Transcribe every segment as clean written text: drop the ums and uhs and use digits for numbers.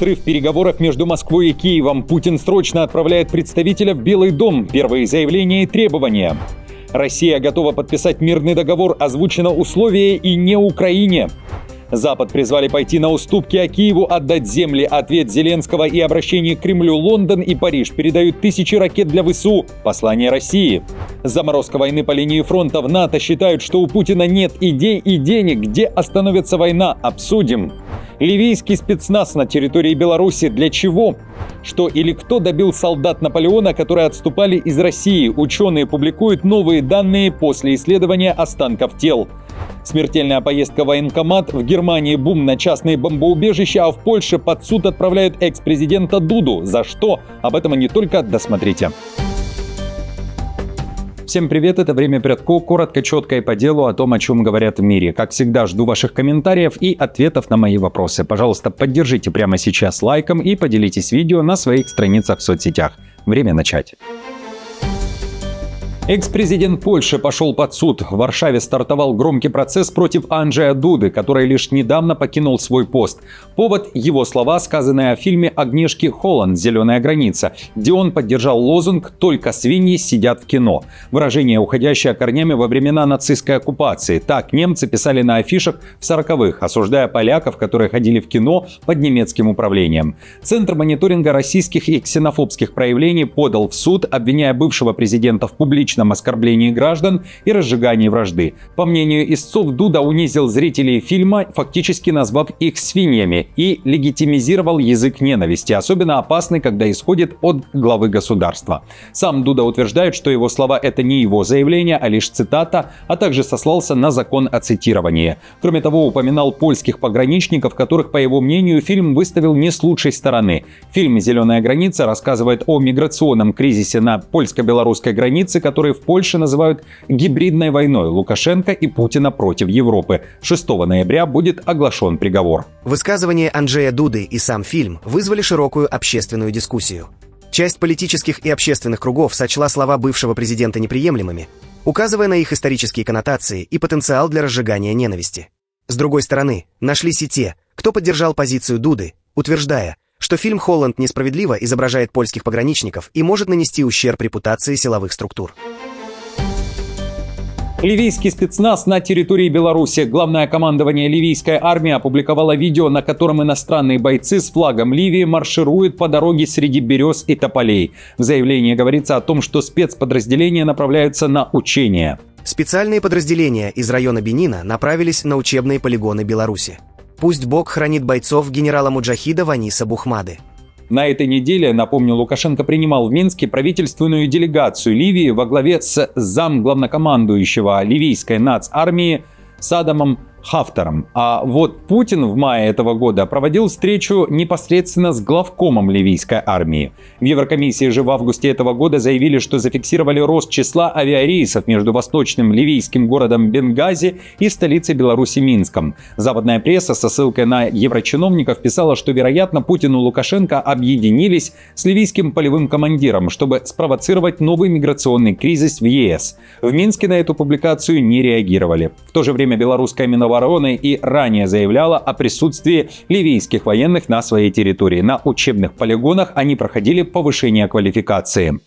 срыв переговоров между Москвой и Киевом. Путин срочно отправляет представителя в Белый дом. Первые заявления и требования. Россия готова подписать мирный договор. Озвучено условие и не Украине. Запад призвали пойти на уступки, а Киеву отдать земли. Ответ Зеленского и обращение к Кремлю. Лондон и Париж передают тысячи ракет для ВСУ. Послание России. Заморозка войны по линии фронта. В НАТО считают, что у Путина нет идей и денег. Где остановится война? Обсудим. Ливийский спецназ на территории Беларуси. Для чего? Что или кто добил солдат Наполеона, которые отступали из России? Ученые публикуют новые данные после исследования останков тел. Смертельная поездка в военкомат. В Германии бум на частные бомбоубежища, а в Польше под суд отправляют экс-президента Дуду. За что? Об этом и не только. Досмотрите. Всем привет, это «Время Прядко», коротко, четко и по делу о том, о чем говорят в мире. Как всегда, жду ваших комментариев и ответов на мои вопросы. Пожалуйста, поддержите прямо сейчас лайком и поделитесь видео на своих страницах в соцсетях. Время начать. Экс-президент Польши пошел под суд. В Варшаве стартовал громкий процесс против Анджея Дуды, который лишь недавно покинул свой пост. Повод – его слова, сказанные о фильме Агнешки Холланд «Зеленая граница», где он поддержал лозунг «Только свиньи сидят в кино». Выражение, уходящее корнями во времена нацистской оккупации. Так немцы писали на афишах в 40-х, осуждая поляков, которые ходили в кино под немецким управлением. Центр мониторинга российских и ксенофобских проявлений подал в суд, обвиняя бывшего президента в публичном оскорблении граждан и разжигании вражды. По мнению истцов, Дуда унизил зрителей фильма, фактически назвав их свиньями, и легитимизировал язык ненависти, особенно опасный, когда исходит от главы государства. Сам Дуда утверждает, что его слова – это не его заявление, а лишь цитата, а также сослался на закон о цитировании. Кроме того, упоминал польских пограничников, которых, по его мнению, фильм выставил не с лучшей стороны. Фильм «Зеленая граница» рассказывает о миграционном кризисе на польско-белорусской границе, который в Польше называют гибридной войной Лукашенко и Путина против Европы. 6 ноября будет оглашен приговор. Высказывания Анджея Дуды и сам фильм вызвали широкую общественную дискуссию. Часть политических и общественных кругов сочла слова бывшего президента неприемлемыми, указывая на их исторические коннотации и потенциал для разжигания ненависти. С другой стороны, нашлись и те, кто поддержал позицию Дуды, утверждая, что фильм «Холланд» несправедливо изображает польских пограничников и может нанести ущерб репутации силовых структур. Ливийский спецназ на территории Беларуси. Главное командование ливийской армии опубликовало видео, на котором иностранные бойцы с флагом Ливии маршируют по дороге среди берез и тополей. В заявлении говорится о том, что спецподразделения направляются на учения. Специальные подразделения из района Бенина направились на учебные полигоны Беларуси. Пусть Бог хранит бойцов генерала-муджахида Ваниса Бухмады. На этой неделе, напомню, Лукашенко принимал в Минске правительственную делегацию Ливии во главе с замглавнокомандующего ливийской нацармии Садамом Хафтаром. А вот Путин в мае этого года проводил встречу непосредственно с главкомом ливийской армии. В Еврокомиссии же в августе этого года заявили, что зафиксировали рост числа авиарейсов между восточным ливийским городом Бенгази и столицей Беларуси Минском. Западная пресса со ссылкой на еврочиновников писала, что, вероятно, Путин и Лукашенко объединились с ливийским полевым командиром, чтобы спровоцировать новый миграционный кризис в ЕС. В Минске на эту публикацию не реагировали. В то же время белорусская Минобороны и ранее заявляла о присутствии ливийских военных на своей территории. На учебных полигонах они проходили повышение квалификации.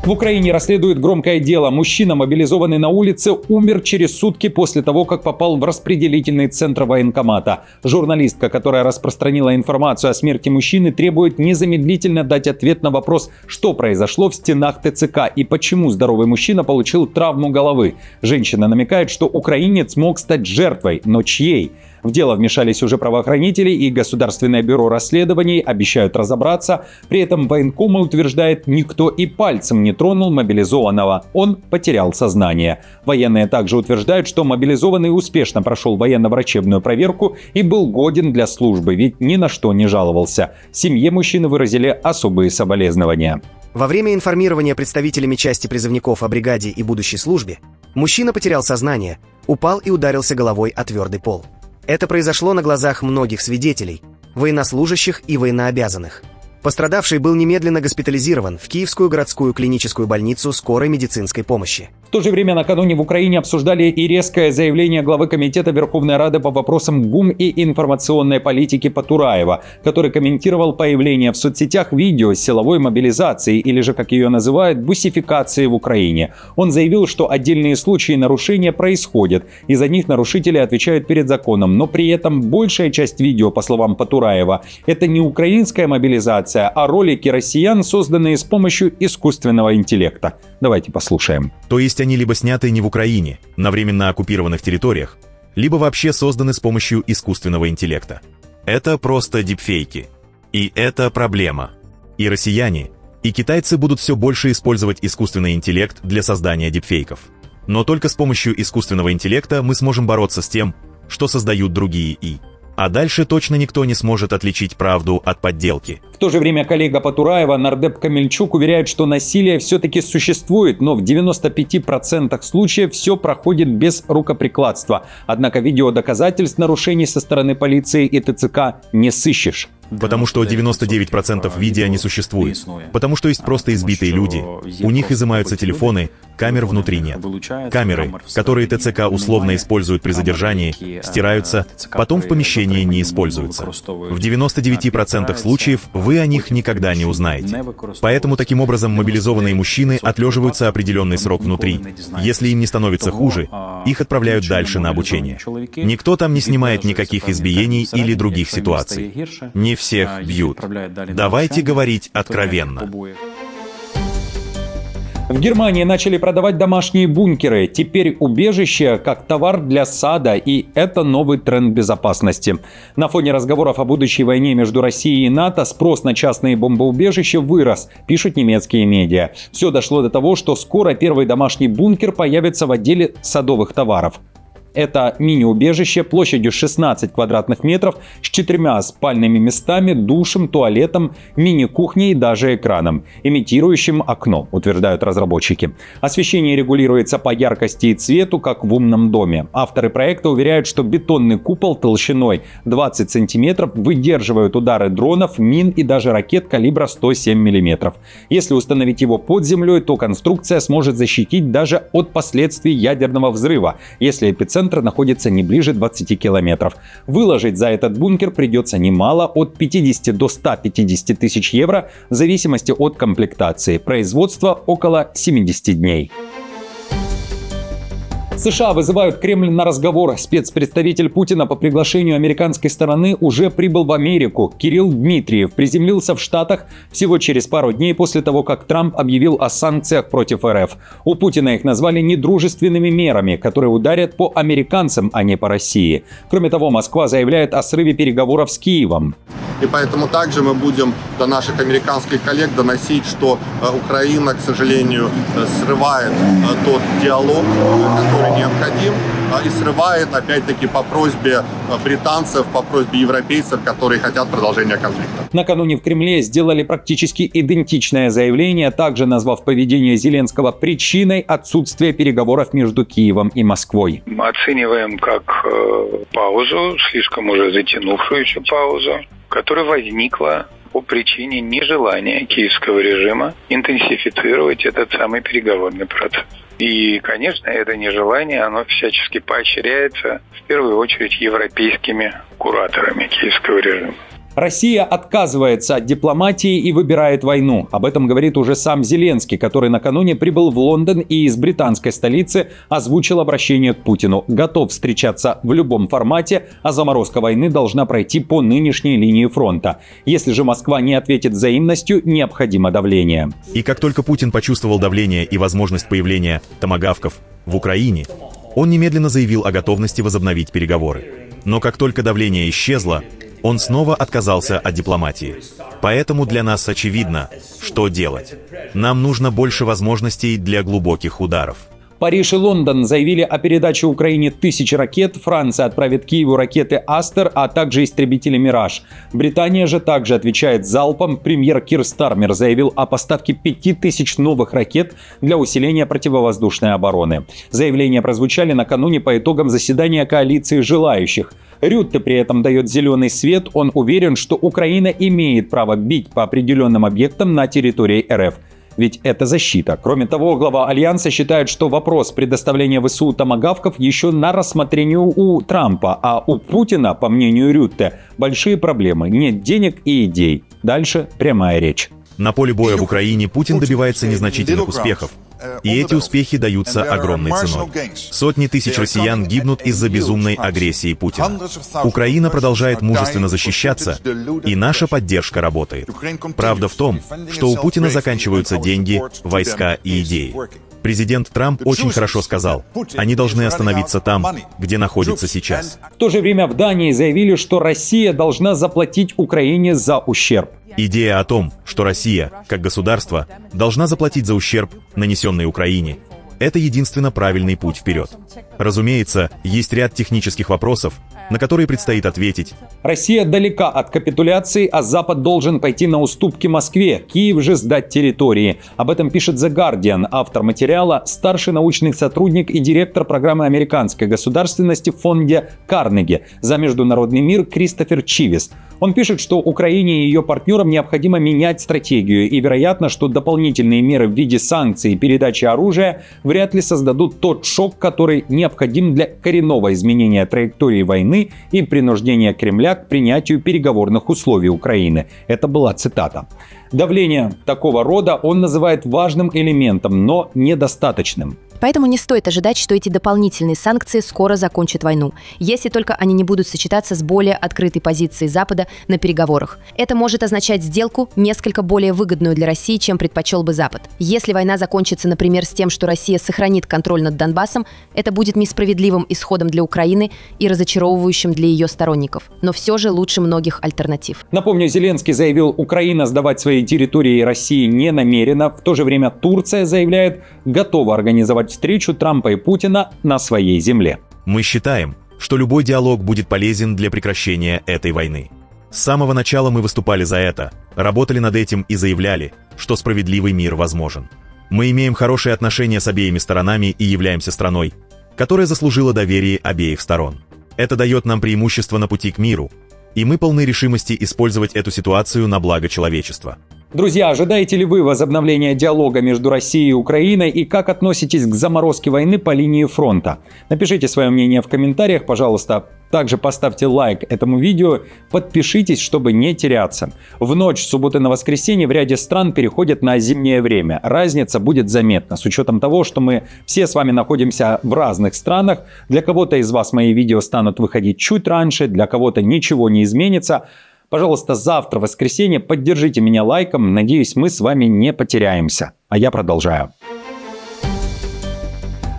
В Украине расследуют громкое дело. Мужчина, мобилизованный на улице, умер через сутки после того, как попал в распределительный центр военкомата. Журналистка, которая распространила информацию о смерти мужчины, требует незамедлительно дать ответ на вопрос, что произошло в стенах ТЦК и почему здоровый мужчина получил травму головы. Женщина намекает, что украинец мог стать жертвой, но чьей? В дело вмешались уже правоохранители, и Государственное бюро расследований обещают разобраться. При этом военком утверждает, никто и пальцем не тронул мобилизованного. Он потерял сознание. Военные также утверждают, что мобилизованный успешно прошел военно-врачебную проверку и был годен для службы, ведь ни на что не жаловался. Семье мужчины выразили особые соболезнования. Во время информирования представителями части призывников о бригаде и будущей службе, мужчина потерял сознание, упал и ударился головой о твердый пол. Это произошло на глазах многих свидетелей, военнослужащих и военнообязанных. Пострадавший был немедленно госпитализирован в Киевскую городскую клиническую больницу скорой медицинской помощи. В то же время накануне в Украине обсуждали и резкое заявление главы Комитета Верховной Рады по вопросам ГУМ и информационной политики Потураева, который комментировал появление в соцсетях видео с силовой мобилизацией, или же, как ее называют, бусификации в Украине. Он заявил, что отдельные случаи нарушения происходят, и за них нарушители отвечают перед законом, но при этом большая часть видео, по словам Потураева, это не украинская мобилизация, а ролики россиян, созданные с помощью искусственного интеллекта. Давайте послушаем. То есть они либо сняты не в Украине, на временно оккупированных территориях, либо вообще созданы с помощью искусственного интеллекта. Это просто дипфейки. И это проблема. И россияне, и китайцы будут все больше использовать искусственный интеллект для создания дипфейков. Но только с помощью искусственного интеллекта мы сможем бороться с тем, что создают другие ИИ. А дальше точно никто не сможет отличить правду от подделки. В то же время коллега Потураева Нардеп Камельчук уверяет, что насилие все-таки существует, но в 95% случаев все проходит без рукоприкладства. Однако видеодоказательств нарушений со стороны полиции и ТЦК не сыщешь. Потому что 99% видео не существует. Потому что есть просто избитые люди. У них изымаются телефоны, камер внутри нет. Камеры, которые ТЦК условно используют при задержании, стираются, потом в помещении не используются. В 99% случаев вы о них никогда не узнаете. Поэтому таким образом мобилизованные мужчины отлеживаются определенный срок внутри. Если им не становится хуже, их отправляют дальше на обучение. Никто там не снимает никаких избиений или других ситуаций. Не всех бьют. Давайте говорить откровенно. В Германии начали продавать домашние бункеры. Теперь убежище как товар для сада, и это новый тренд безопасности. На фоне разговоров о будущей войне между Россией и НАТО спрос на частные бомбоубежища вырос, пишут немецкие медиа. Все дошло до того, что скоро первый домашний бункер появится в отделе садовых товаров. Это мини-убежище площадью 16 квадратных метров с 4 спальными местами, душем, туалетом, мини-кухней и даже экраном, имитирующим окно, утверждают разработчики. Освещение регулируется по яркости и цвету, как в умном доме. Авторы проекта уверяют, что бетонный купол толщиной 20 сантиметров выдерживает удары дронов, мин и даже ракет калибра 107 мм. Если установить его под землей, то конструкция сможет защитить даже от последствий ядерного взрыва, если эпицентр находится не ближе 20 километров. Выложить за этот бункер придется немало, от 50 до 150 тысяч евро, в зависимости от комплектации. Производство около 70 дней. США вызывают Кремль на разговор. Спецпредставитель Путина по приглашению американской стороны уже прибыл в Америку. Кирилл Дмитриев приземлился в Штатах всего через пару дней после того, как Трамп объявил о санкциях против РФ. У Путина их назвали недружественными мерами, которые ударят по американцам, а не по России. Кроме того, Москва заявляет о срыве переговоров с Киевом. И поэтому также мы будем до наших американских коллег доносить, что Украина, к сожалению, срывает тот диалог, который необходим, и срывает, опять-таки, по просьбе британцев, по просьбе европейцев, которые хотят продолжения конфликта. Накануне в Кремле сделали практически идентичное заявление, также назвав поведение Зеленского причиной отсутствия переговоров между Киевом и Москвой. Мы оцениваем как паузу, слишком уже затянувшуюся паузу, которая возникла по причине нежелания киевского режима интенсифицировать этот самый переговорный процесс. И, конечно, это нежелание, оно всячески поощряется, в первую очередь, европейскими кураторами киевского режима. Россия отказывается от дипломатии и выбирает войну. Об этом говорит уже сам Зеленский, который накануне прибыл в Лондон и из британской столицы озвучил обращение к Путину. Готов встречаться в любом формате, а заморозка войны должна пройти по нынешней линии фронта. Если же Москва не ответит взаимностью, необходимо давление. И как только Путин почувствовал давление и возможность появления томагавков в Украине, он немедленно заявил о готовности возобновить переговоры. Но как только давление исчезло, он снова отказался от дипломатии. Поэтому для нас очевидно, что делать. Нам нужно больше возможностей для глубоких ударов. Париж и Лондон заявили о передаче Украине 1000 ракет, Франция отправит Киеву ракеты «Астер», а также истребители «Мираж». Британия же также отвечает залпом. Премьер Кир Стармер заявил о поставке 5000 новых ракет для усиления противовоздушной обороны. Заявления прозвучали накануне по итогам заседания коалиции желающих. Рютте при этом дает зеленый свет. Он уверен, что Украина имеет право бить по определенным объектам на территории РФ. Ведь это защита. Кроме того, глава Альянса считает, что вопрос предоставления ВСУ томагавков еще на рассмотрении у Трампа, а у Путина, по мнению Рютте, большие проблемы. Нет денег и идей. Дальше прямая речь. На поле боя в Украине Путин добивается незначительных успехов. И эти успехи даются огромной ценой. Сотни тысяч россиян гибнут из-за безумной агрессии Путина. Украина продолжает мужественно защищаться, и наша поддержка работает. Правда в том, что у Путина заканчиваются деньги, войска и идеи. Президент Трамп очень хорошо сказал, они должны остановиться там, где находятся сейчас. В то же время в Дании заявили, что Россия должна заплатить Украине за ущерб. Идея о том, что Россия, как государство, должна заплатить за ущерб, нанесенный Украине, это единственно правильный путь вперед. Разумеется, есть ряд технических вопросов, на которые предстоит ответить. Россия далека от капитуляции, а Запад должен пойти на уступки Москве, Киев же сдать территории. Об этом пишет The Guardian, автор материала, старший научный сотрудник и директор программы американской государственности в фонде Карнеги за международный мир Кристофер Чивис. Он пишет, что Украине и ее партнерам необходимо менять стратегию, и вероятно, что дополнительные меры в виде санкций и передачи оружия вряд ли создадут тот шок, который необходим для коренного изменения траектории войны и принуждения Кремля к принятию переговорных условий Украины. Это была цитата. Давление такого рода он называет важным элементом, но недостаточным. Поэтому не стоит ожидать, что эти дополнительные санкции скоро закончат войну, если только они не будут сочетаться с более открытой позицией Запада на переговорах. Это может означать сделку несколько более выгодную для России, чем предпочел бы Запад. Если война закончится, например, с тем, что Россия сохранит контроль над Донбассом, это будет несправедливым исходом для Украины и разочаровывающим для ее сторонников, но все же лучше многих альтернатив. Напомню, Зеленский заявил, Украина сдавать свои территории России не намерена. В то же время Турция заявляет, готова организовать встречу Трампа и Путина на своей земле. Мы считаем, что любой диалог будет полезен для прекращения этой войны. С самого начала мы выступали за это, работали над этим и заявляли, что справедливый мир возможен. Мы имеем хорошие отношения с обеими сторонами и являемся страной, которая заслужила доверие обеих сторон. Это дает нам преимущество на пути к миру, и мы полны решимости использовать эту ситуацию на благо человечества. Друзья, ожидаете ли вы возобновления диалога между Россией и Украиной и как относитесь к заморозке войны по линии фронта? Напишите свое мнение в комментариях, пожалуйста. Также поставьте лайк этому видео, подпишитесь, чтобы не теряться. В ночь с субботы на воскресенье в ряде стран переходят на зимнее время. Разница будет заметна, с учетом того, что мы все с вами находимся в разных странах. Для кого-то из вас мои видео станут выходить чуть раньше, для кого-то ничего не изменится. Пожалуйста, завтра, в воскресенье, поддержите меня лайком. Надеюсь, мы с вами не потеряемся. А я продолжаю.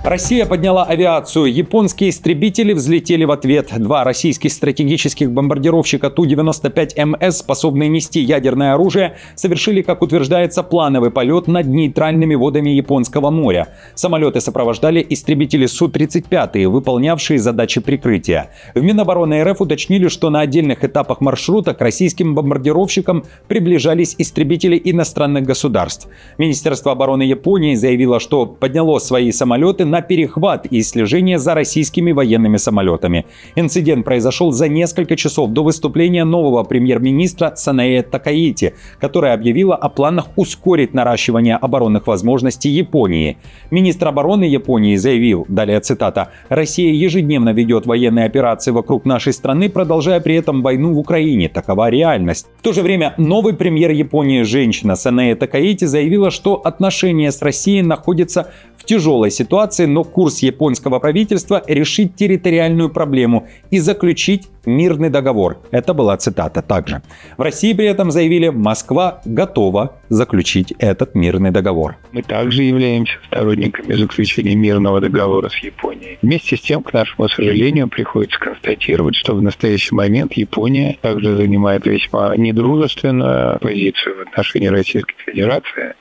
Россия подняла авиацию. Японские истребители взлетели в ответ. Два российских стратегических бомбардировщика Ту-95МС, способные нести ядерное оружие, совершили, как утверждается, плановый полет над нейтральными водами Японского моря. Самолеты сопровождали истребители Су-35, выполнявшие задачи прикрытия. В Минобороны РФ уточнили, что на отдельных этапах маршрута к российским бомбардировщикам приближались истребители иностранных государств. Министерство обороны Японии заявило, что подняло свои самолеты на перехват и слежение за российскими военными самолетами. Инцидент произошел за несколько часов до выступления нового премьер-министра Санэе Такаити, которая объявила о планах ускорить наращивание оборонных возможностей Японии. Министр обороны Японии заявил, далее цитата, «Россия ежедневно ведет военные операции вокруг нашей страны, продолжая при этом войну в Украине. Такова реальность». В то же время новый премьер Японии, женщина Санэе Такаити, заявила, что отношения с Россией находятся в тяжелой ситуации, но курс японского правительства – решить территориальную проблему и заключить мирный договор. Это была цитата также. В России при этом заявили, Москва готова заключить этот мирный договор. Мы также являемся сторонниками заключения мирного договора с Японией. Вместе с тем, к нашему сожалению, приходится констатировать, что в настоящий момент Япония также занимает весьма недружественную позицию в отношении Российской Федерации.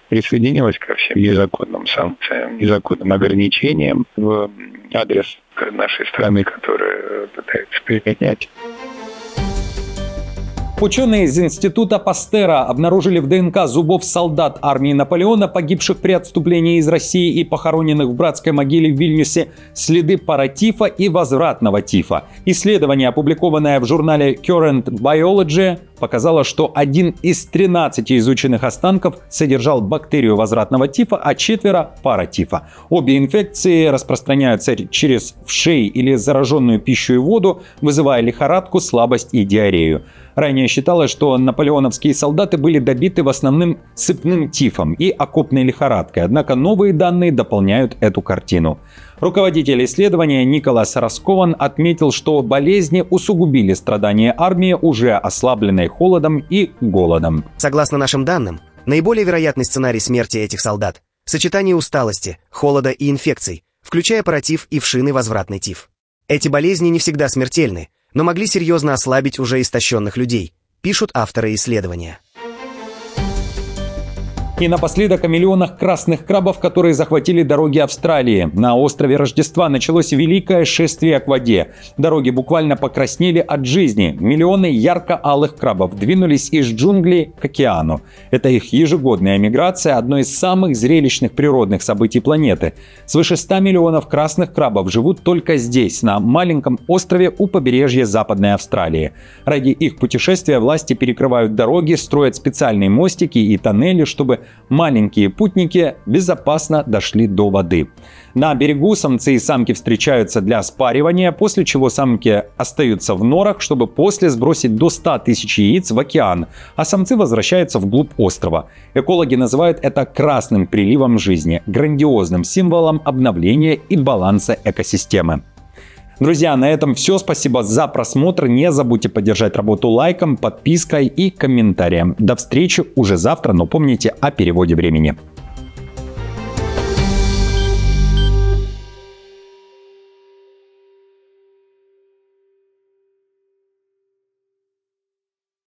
Присоединилась ко всем незаконным санкциям, незаконным ограничениям в адрес нашей страны, которые пытаются принять. Ученые из Института Пастера обнаружили в ДНК зубов солдат армии Наполеона, погибших при отступлении из России и похороненных в братской могиле в Вильнюсе, следы паратифа и возвратного тифа. Исследование, опубликованное в журнале Current Biology, показала, что 1 из 13 изученных останков содержал бактерию возвратного тифа, а 4 – паратифа. Обе инфекции распространяются через вшей или зараженную пищу и воду, вызывая лихорадку, слабость и диарею. Ранее считалось, что наполеоновские солдаты были добиты в основном сыпным тифом и окопной лихорадкой, однако новые данные дополняют эту картину. Руководитель исследования Николас Раскован отметил, что болезни усугубили страдания армии, уже ослабленной холодом и голодом. Согласно нашим данным, наиболее вероятный сценарий смерти этих солдат – сочетание усталости, холода и инфекций, включая паратиф и вшиный возвратный тиф. Эти болезни не всегда смертельны, но могли серьезно ослабить уже истощенных людей, пишут авторы исследования. И напоследок о миллионах красных крабов, которые захватили дороги Австралии. На острове Рождества началось великое шествие к воде. Дороги буквально покраснели от жизни. Миллионы ярко-алых крабов двинулись из джунглей к океану. Это их ежегодная миграция – одно из самых зрелищных природных событий планеты. Свыше 100 миллионов красных крабов живут только здесь, на маленьком острове у побережья Западной Австралии. Ради их путешествия власти перекрывают дороги, строят специальные мостики и тоннели, чтобы маленькие путники безопасно дошли до воды. На берегу самцы и самки встречаются для спаривания, после чего самки остаются в норах, чтобы после сбросить до 100 тысяч яиц в океан, а самцы возвращаются вглубь острова. Экологи называют это красным приливом жизни, грандиозным символом обновления и баланса экосистемы. Друзья, на этом все. Спасибо за просмотр. Не забудьте поддержать работу лайком, подпиской и комментарием. До встречи уже завтра, но помните о переводе времени.